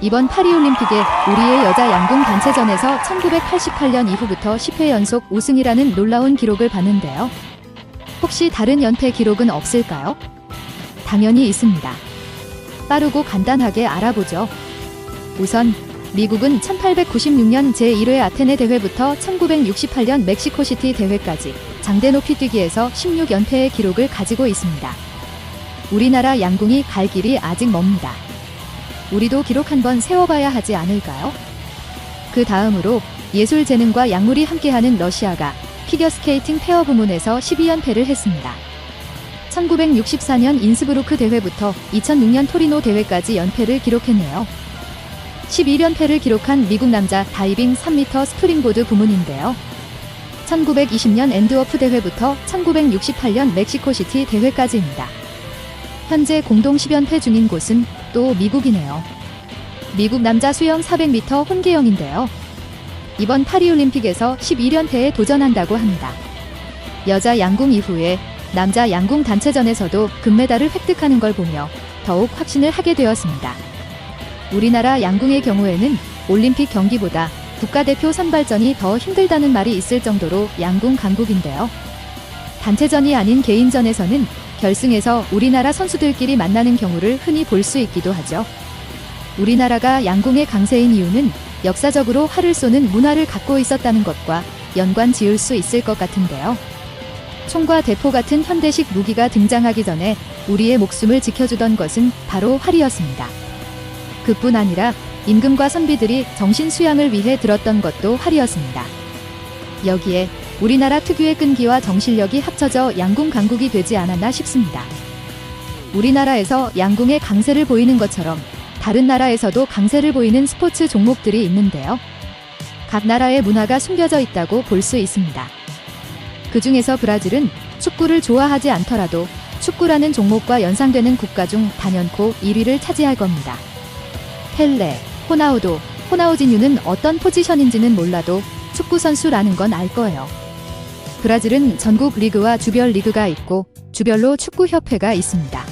이번 파리올림픽에 우리의 여자 양궁 단체전에서 1988년 이후부터 10회 연속 우승이라는 놀라운 기록을 봤는데요. 혹시 다른 연패 기록은 없을까요? 당연히 있습니다. 빠르고 간단하게 알아보죠. 우선 미국은 1896년 제1회 아테네 대회부터 1968년 멕시코시티 대회까지 장대 높이 뛰기에서 16연패의 기록을 가지고 있습니다. 우리나라 양궁이 갈 길이 아직 멉니다. 우리도 기록 한번 세워봐야 하지 않을까요? 그 다음으로 예술 재능과 약물이 함께하는 러시아가 피겨스케이팅 페어 부문에서 12연패를 했습니다. 1964년 인스브루크 대회부터 2006년 토리노 대회까지 연패를 기록했네요. 11연패를 기록한 미국 남자 다이빙 3m 스프링보드 부문인데요. 1920년 엔드워프 대회부터 1968년 멕시코시티 대회까지입니다. 현재 공동 10연패 중인 곳은 또 미국이네요. 미국 남자 수영 400m 혼계영인데요. 이번 파리올림픽에서 12연패에 도전한다고 합니다. 여자 양궁 이후에 남자 양궁 단체전에서도 금메달을 획득하는 걸 보며 더욱 확신을 하게 되었습니다. 우리나라 양궁의 경우에는 올림픽 경기보다 국가대표 선발전이 더 힘들다는 말이 있을 정도로 양궁 강국인데요. 단체전이 아닌 개인전에서는 결승에서 우리나라 선수들끼리 만나는 경우를 흔히 볼 수 있기도 하죠. 우리나라가 양궁의 강세인 이유는 역사적으로 활을 쏘는 문화를 갖고 있었다는 것과 연관 지을 수 있을 것 같은데요. 총과 대포 같은 현대식 무기가 등장하기 전에 우리의 목숨을 지켜주던 것은 바로 활이었습니다. 그뿐 아니라 임금과 선비들이 정신 수양을 위해 들었던 것도 활이었습니다. 여기에 우리나라 특유의 끈기와 정신력이 합쳐져 양궁 강국이 되지 않았나 싶습니다. 우리나라에서 양궁의 강세를 보이는 것처럼 다른 나라에서도 강세를 보이는 스포츠 종목들이 있는데요. 각 나라의 문화가 숨겨져 있다고 볼 수 있습니다. 그 중에서 브라질은 축구를 좋아하지 않더라도 축구라는 종목과 연상되는 국가 중 단연코 1위를 차지할 겁니다. 펠레, 호나우지뉴는 어떤 포지션인지는 몰라도 축구 선수라는 건 알 거예요. 브라질은 전국 리그와 주별 리그가 있고 주별로 축구협회가 있습니다.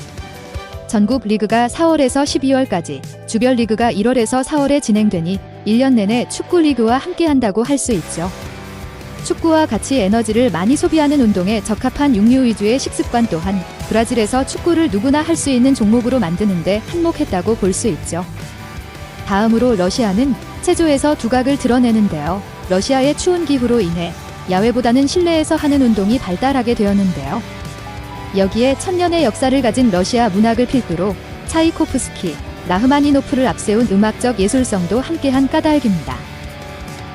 전국 리그가 4월에서 12월까지, 주별 리그가 1월에서 4월에 진행되니 1년 내내 축구 리그와 함께한다고 할 수 있죠. 축구와 같이 에너지를 많이 소비하는 운동에 적합한 육류 위주의 식습관 또한 브라질에서 축구를 누구나 할 수 있는 종목으로 만드는데 한몫했다고 볼 수 있죠. 다음으로 러시아는 체조에서 두각을 드러내는데요. 러시아의 추운 기후로 인해 야외보다는 실내에서 하는 운동이 발달하게 되었는데요. 여기에 천년의 역사를 가진 러시아 문학을 필두로 차이코프스키, 라흐마니노프를 앞세운 음악적 예술성도 함께한 까닭입니다.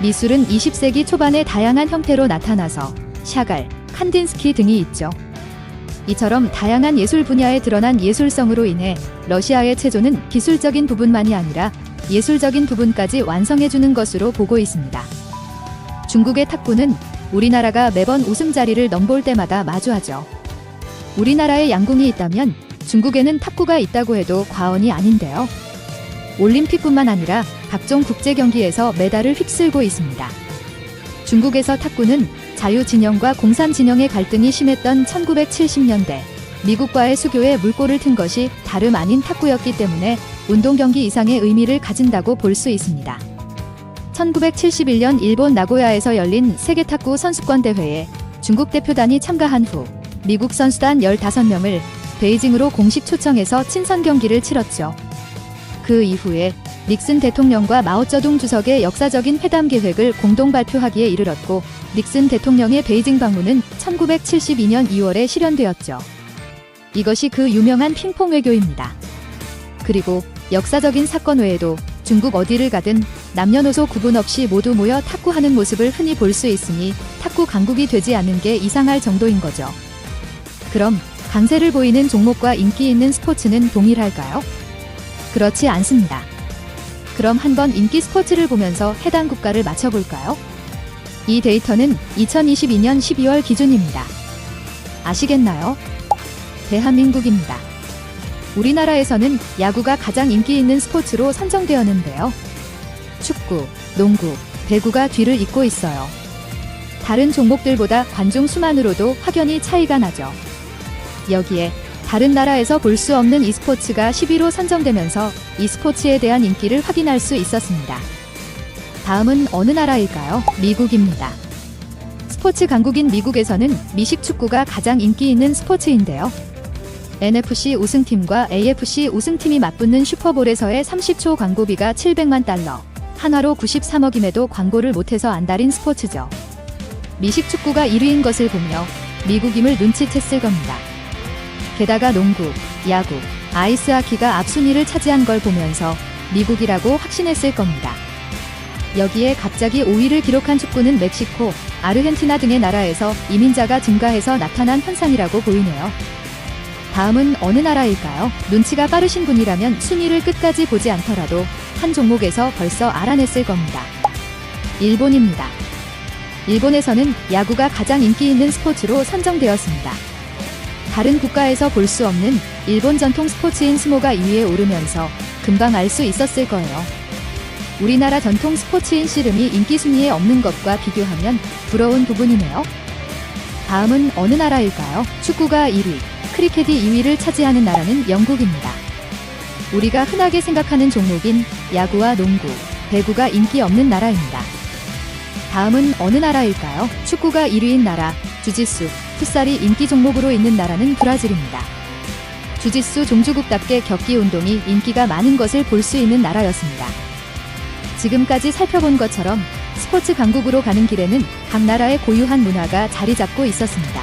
미술은 20세기 초반에 다양한 형태로 나타나서 샤갈, 칸딘스키 등이 있죠. 이처럼 다양한 예술 분야에 드러난 예술성으로 인해 러시아의 체조는 기술적인 부분만이 아니라 예술적인 부분까지 완성해주는 것으로 보고 있습니다. 중국의 탁구는 우리나라가 매번 우승 자리를 넘볼 때마다 마주하죠. 우리나라에 양궁이 있다면 중국에는 탁구가 있다고 해도 과언이 아닌데요. 올림픽뿐만 아니라 각종 국제 경기에서 메달을 휩쓸고 있습니다. 중국에서 탁구는 자유 진영과 공산 진영의 갈등이 심했던 1970년대 미국과의 수교에 물꼬를 튼 것이 다름 아닌 탁구였기 때문에 운동 경기 이상의 의미를 가진다고 볼 수 있습니다. 1971년 일본 나고야에서 열린 세계 탁구 선수권 대회에 중국 대표단이 참가한 후 미국 선수단 15명을 베이징으로 공식 초청해서 친선 경기를 치렀죠. 그 이후에 닉슨 대통령과 마오쩌둥 주석의 역사적인 회담 계획을 공동 발표하기에 이르렀고 닉슨 대통령의 베이징 방문은 1972년 2월에 실현되었죠. 이것이 그 유명한 핑퐁 외교입니다. 그리고 역사적인 사건 외에도 중국 어디를 가든 남녀노소 구분 없이 모두 모여 탁구하는 모습을 흔히 볼 수 있으니 탁구 강국이 되지 않는 게 이상할 정도인 거죠. 그럼 강세를 보이는 종목과 인기 있는 스포츠는 동일할까요? 그렇지 않습니다. 그럼 한번 인기 스포츠를 보면서 해당 국가를 맞춰볼까요? 이 데이터는 2022년 12월 기준입니다. 아시겠나요? 대한민국입니다. 우리나라에서는 야구가 가장 인기 있는 스포츠로 선정되었는데요. 축구, 농구, 배구가 뒤를 잇고 있어요. 다른 종목들보다 관중 수만으로도 확연히 차이가 나죠. 여기에 다른 나라에서 볼 수 없는 e스포츠가 10위로 선정되면서 e스포츠에 대한 인기를 확인할 수 있었습니다. 다음은 어느 나라일까요? 미국입니다. 스포츠 강국인 미국에서는 미식 축구가 가장 인기 있는 스포츠인데요. NFC 우승팀과 AFC 우승팀이 맞붙는 슈퍼볼에서의 30초 광고비가 700만 달러, 한화로 93억임에도 광고를 못해서 안달인 스포츠죠. 미식 축구가 1위인 것을 보며 미국임을 눈치챘을 겁니다. 게다가 농구, 야구, 아이스하키가 앞순위를 차지한 걸 보면서 미국이라고 확신했을 겁니다. 여기에 갑자기 5위를 기록한 축구는 멕시코, 아르헨티나 등의 나라에서 이민자가 증가해서 나타난 현상이라고 보이네요. 다음은 어느 나라일까요? 눈치가 빠르신 분이라면 순위를 끝까지 보지 않더라도 한 종목에서 벌써 알아냈을 겁니다. 일본입니다. 일본에서는 야구가 가장 인기 있는 스포츠로 선정되었습니다. 다른 국가에서 볼 수 없는 일본 전통 스포츠인 스모가 2위에 오르면서 금방 알 수 있었을 거예요. 우리나라 전통 스포츠인 씨름이 인기 순위에 없는 것과 비교하면 부러운 부분이네요. 다음은 어느 나라일까요? 축구가 1위, 크리켓이 2위를 차지하는 나라는 영국입니다. 우리가 흔하게 생각하는 종목인 야구와 농구, 배구가 인기 없는 나라입니다. 다음은 어느 나라일까요? 축구가 1위인 나라, 주짓수, 풋살이 인기 종목으로 있는 나라는 브라질입니다. 주짓수 종주국답게 격기 운동이 인기가 많은 것을 볼 수 있는 나라였습니다. 지금까지 살펴본 것처럼 스포츠 강국으로 가는 길에는 각 나라의 고유한 문화가 자리 잡고 있었습니다.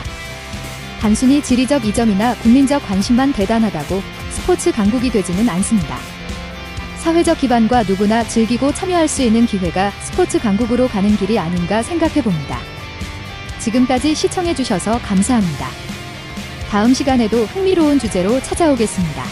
단순히 지리적 이점이나 국민적 관심만 대단하다고 스포츠 강국이 되지는 않습니다. 사회적 기반과 누구나 즐기고 참여할 수 있는 기회가 스포츠 강국으로 가는 길이 아닌가 생각해 봅니다. 지금까지 시청해 주셔서 감사합니다. 다음 시간에도 흥미로운 주제로 찾아오겠습니다.